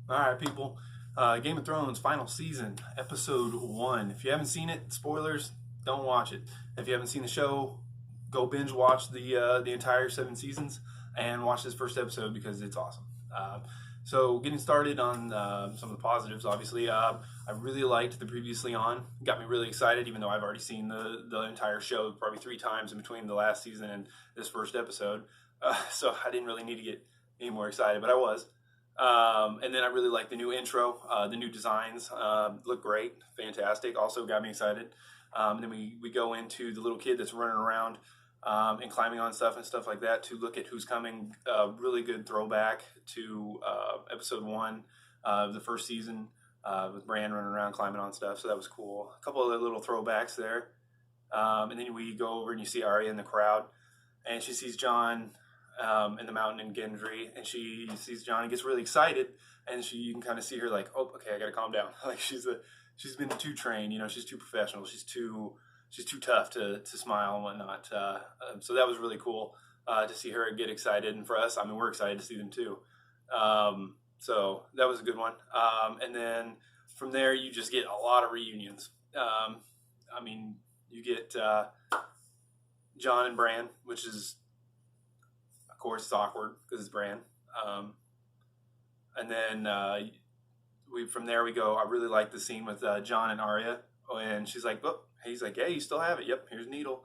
All right, people. Game of Thrones final season, episode one. If you haven't seen it, spoilers, don't watch it. If you haven't seen the show, go binge watch the entire 7 seasons and watch this first episode because it's awesome. So, getting started on some of the positives, obviously, I really liked the Previously On. Got me really excited, even though I've already seen the entire show probably 3 times in between the last season and this first episode. So, I didn't really need to get any more excited, but I was. And then I really like the new intro. The new designs look great, fantastic. Also got me excited. And then we go into the little kid that's running around and climbing on stuff and stuff like that to look at who's coming. Really good throwback to episode one of the first season with Bran running around climbing on stuff. So that was cool. A couple of little throwbacks there. And then we go over and you see Arya in the crowd, and she sees Jon in the mountain in Gendry, and she sees Jon and gets really excited, and you can kind of see her like, oh, okay, I gotta calm down. Like she's been too trained, she's too professional, she's too tough to smile and whatnot. So that was really cool to see her get excited, and for us, I mean, we're excited to see them too. So that was a good one. And then from there, you just get a lot of reunions. I mean, you get Jon and Bran, which is, of course, it's awkward because it's Bran. And then we from there we go. I really like the scene with Jon and Arya, and she's like, "Oh," he's like, "Yeah, you still have it. Yep, here's Needle."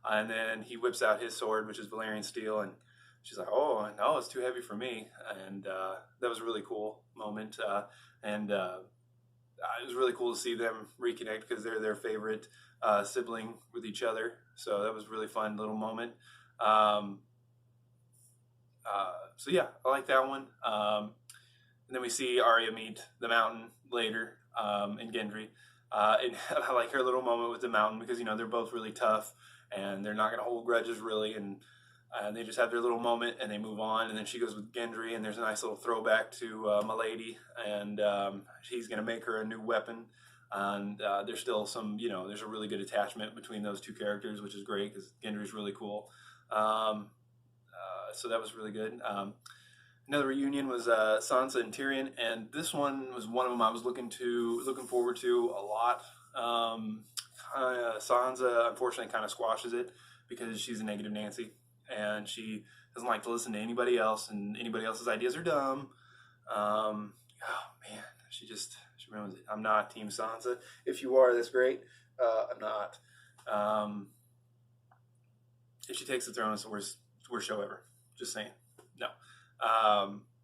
And then he whips out his sword, which is Valyrian steel, and she's like, "Oh no, it's too heavy for me." And that was a really cool moment. And it was really cool to see them reconnect because they're their favorite sibling with each other. So that was a really fun little moment. Um, so yeah, I like that one. And then we see Arya meet the Mountain later in Gendry. And I like her little moment with the Mountain because they're both really tough and they're not going to hold grudges really, and they just have their little moment and they move on. And then she goes with Gendry, and there's a nice little throwback to Milady, and he's going to make her a new weapon. And there's still there's a really good attachment between those two characters, which is great because Gendry's really cool. So that was really good. Another reunion was Sansa and Tyrion, and this one was one of them I was looking forward to a lot. Sansa unfortunately kind of squashes it because she's a negative Nancy, and she doesn't like to listen to anybody else, and anybody else's ideas are dumb. Oh man, she ruins it. I'm not Team Sansa. If you are, that's great. I'm not. If she takes the throne, it's the worst show ever. Just saying. No.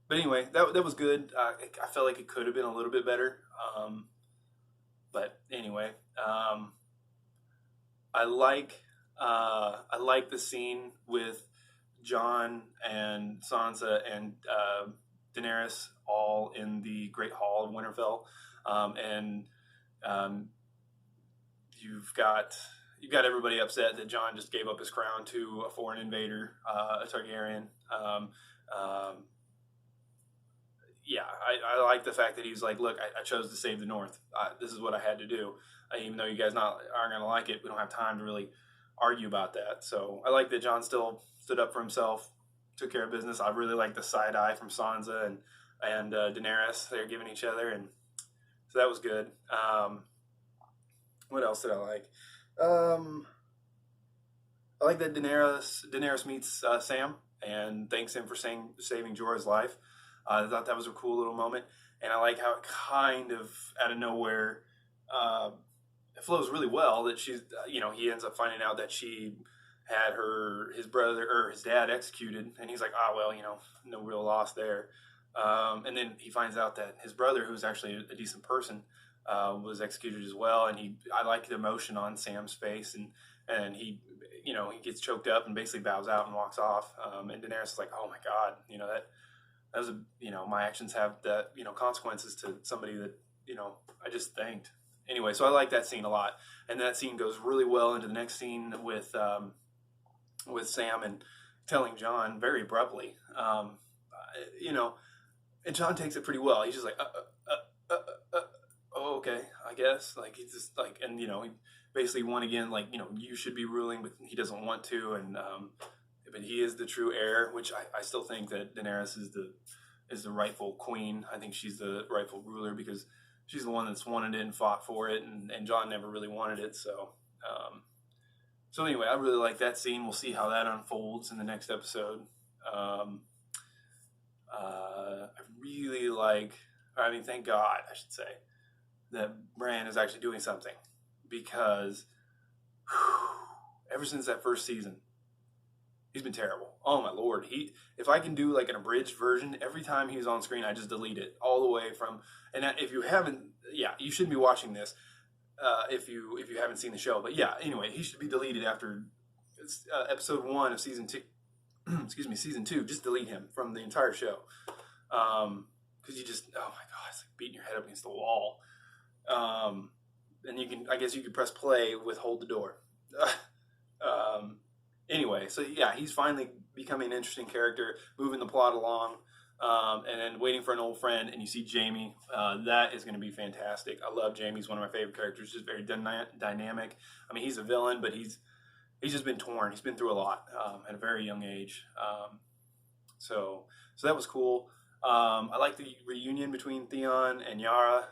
But anyway, that was good. I felt like it could have been a little bit better. But anyway, I like the scene with Jon and Sansa and Daenerys all in the Great Hall of Winterfell, and um, you've got everybody upset that Jon just gave up his crown to a foreign invader, a Targaryen. Yeah, I like the fact that he's like, look, I chose to save the North. This is what I had to do. Even though you guys aren't going to like it, we don't have time to really argue about that. So I like that Jon still stood up for himself, took care of business. I really like the side eye from Sansa and Daenerys. They're giving each other, and so that was good. What else did I like? I like that Daenerys meets Sam and thanks him for saving Jorah's life. I thought that was a cool little moment, and I like how it kind of out of nowhere it flows really well. That she's, he ends up finding out that she had his brother or his dad executed, and he's like, well, no real loss there. And then he finds out that his brother, who's actually a decent person, was executed as well. And I like the emotion on Sam's face, and he gets choked up and basically bows out and walks off. And Daenerys is like, oh my God, that was my actions have that, consequences to somebody that, I just thanked. Anyway, so I like that scene a lot. And that scene goes really well into the next scene with Sam and telling Jon very abruptly, and Jon takes it pretty well. He's just like, oh, okay, I guess. Like, he's just like, and, he basically won again, like, you should be ruling, but he doesn't want to. And, but he is the true heir, which I still think that Daenerys is is the rightful queen. I think she's the rightful ruler because she's the one that's wanted it and fought for it, and Jon never really wanted it. So anyway, I really like that scene. We'll see how that unfolds in the next episode. I really like, I mean, thank God, I should say, that Bran is actually doing something, because ever since that first season, he's been terrible. Oh my Lord. If I can do like an abridged version, every time he's on screen, I just delete it all the way from, and if you haven't, yeah, you shouldn't be watching this if you haven't seen the show. But yeah, anyway, he should be deleted after episode 1 of season 2. Excuse me, season 2. Just delete him from the entire show. Because you just, oh my God, it's like beating your head up against the wall. And I guess you could press play with hold the door. Anyway, so yeah, he's finally becoming an interesting character, moving the plot along, and then waiting for an old friend, and you see Jaime. That is going to be fantastic. I love Jaime. He's one of my favorite characters, just very dynamic. I mean, he's a villain, but he's just been torn. He's been through a lot at a very young age. So that was cool. I like the reunion between Theon and Yara.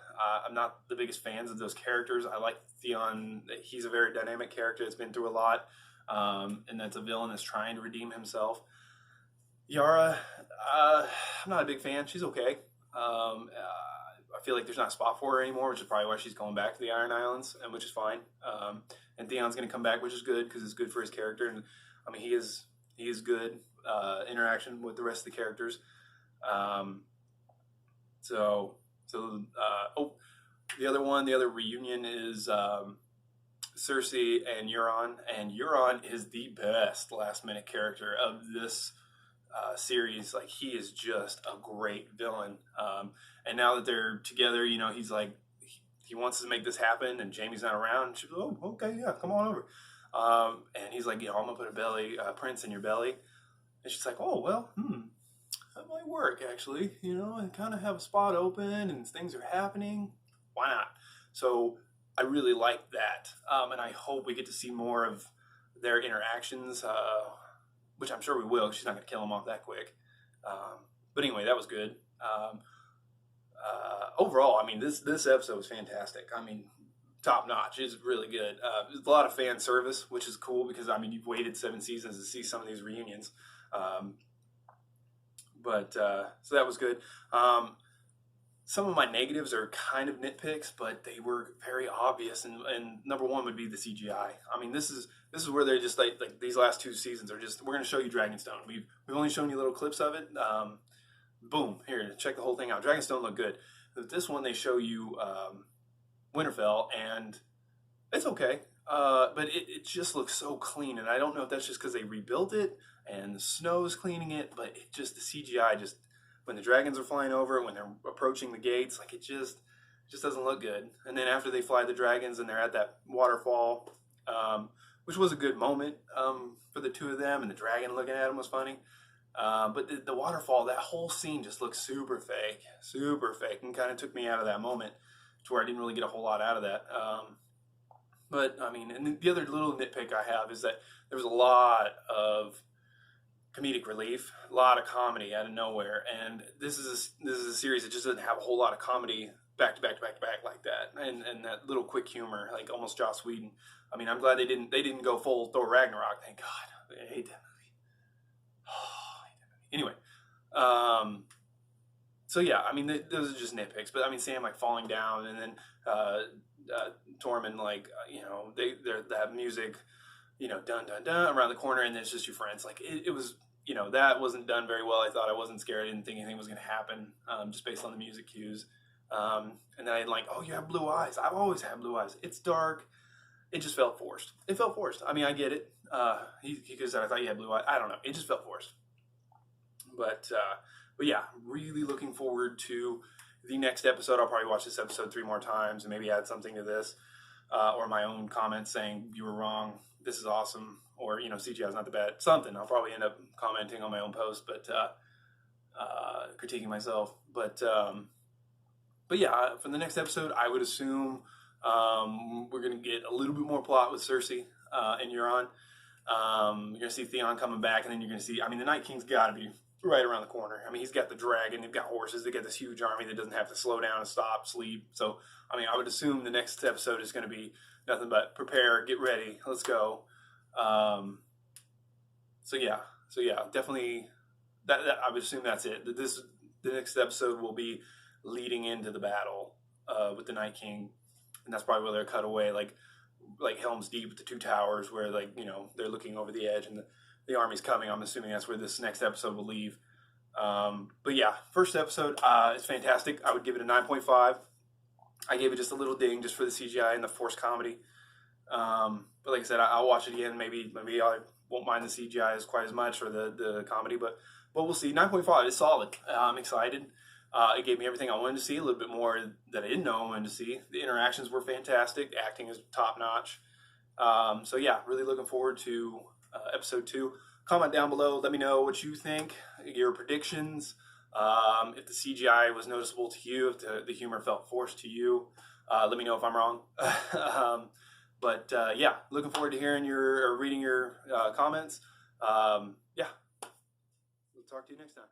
I'm not the biggest fans of those characters. I like Theon. He's a very dynamic character that's been through a lot. And that's a villain that's trying to redeem himself. Yara, I'm not a big fan. She's okay. I feel like there's not a spot for her anymore, which is probably why she's going back to the Iron Islands, and which is fine. And Theon's going to come back, which is good because it's good for his character. And I mean, he is good interaction with the rest of the characters. The other reunion is Cersei and Euron, and Euron is the best last minute character of this series. Like, he is just a great villain. And now that they're together, you know, he's like, he wants to make this happen, and Jaime's not around. And she's like, oh, okay, yeah, come on over. And he's like, you know, I'm gonna put a prince in your belly. And she's like, oh, well, that might work, actually. You know, and kind of have a spot open and things are happening. Why not? So I really like that. And I hope we get to see more of their interactions, which I'm sure we will. She's not going to kill him off that quick. But anyway, that was good. Overall, I mean, this episode was fantastic. I mean, top notch. It's really good. There's a lot of fan service, which is cool because, I mean, you've waited 7 seasons to see some of these reunions. So that was good. Some of my negatives are kind of nitpicks, but they were very obvious. And number one would be the CGI. I mean, this is where they're just like these last 2 seasons are just, we're going to show you Dragonstone. We've only shown you little clips of it. Boom, here, check the whole thing out. Dragonstone looked good. But this one, they show you Winterfell, and it's okay. But it just looks so clean. And I don't know if that's just because they rebuilt it and the snow's cleaning it, but it just, the CGI just, when the dragons are flying over it, when they're approaching the gates, like it just doesn't look good. And then after they fly the dragons and they're at that waterfall, which was a good moment for the 2 of them, and the dragon looking at them was funny. But the waterfall, that whole scene just looks super fake, and kind of took me out of that moment to where I didn't really get a whole lot out of that. But I mean, and the other little nitpick I have is that there was a lot of comedic relief, a lot of comedy out of nowhere, and this is a series that just doesn't have a whole lot of comedy back to back like that, and that little quick humor, like almost Joss Whedon. I mean, I'm glad they didn't go full Thor Ragnarok. Thank God. I hate that movie. Anyway, so yeah, I mean, those are just nitpicks, but I mean, Sam like falling down, and then Tormund, like, you know, that music, you know, dun dun dun around the corner, and it's just your friends. Like it was, you know, that wasn't done very well. I thought, I wasn't scared. I didn't think anything was going to happen, just based on the music cues. And then I like, oh, you have blue eyes. I've always had blue eyes. It's dark. It just felt forced. It felt forced. I mean, I get it. He could said, I thought you had blue eyes. I don't know. It just felt forced. But yeah, really looking forward to the next episode. I'll probably watch this episode 3 more times and maybe add something to this, or my own comments saying you were wrong. This is awesome, or, you know, CGI is not the bad. Something. I'll probably end up commenting on my own post, but critiquing myself. But yeah, for the next episode, I would assume we're going to get a little bit more plot with Cersei and Euron. You're going to see Theon coming back, and then you're going to see, I mean, the Night King's got to be right around the corner. I mean, he's got the dragon, they've got horses, they got this huge army that doesn't have to slow down and stop, sleep. So, I mean, I would assume the next episode is going to be nothing but prepare, get ready, let's go. Um, so yeah, definitely. That I would assume that's it. The next episode will be leading into the battle with the Night King, and that's probably where they're cut away, like Helm's Deep with the two towers, where they're looking over the edge and the army's coming. I'm assuming that's where this next episode will leave. But yeah, first episode, it's fantastic. I would give it a 9.5. I gave it just a little ding just for the CGI and the forced comedy. But like I said, I'll watch it again. Maybe I won't mind the CGI as quite as much or the comedy, but we'll see. 9.5 is solid. I'm excited. It gave me everything I wanted to see, a little bit more that I didn't know I wanted to see. The interactions were fantastic. Acting is top notch. So yeah, really looking forward to episode 2. Comment down below. Let me know what you think, your predictions. If the CGI was noticeable to you, if the humor felt forced to you. Let me know if I'm wrong. But yeah, looking forward to hearing or reading your comments. Yeah, we'll talk to you next time.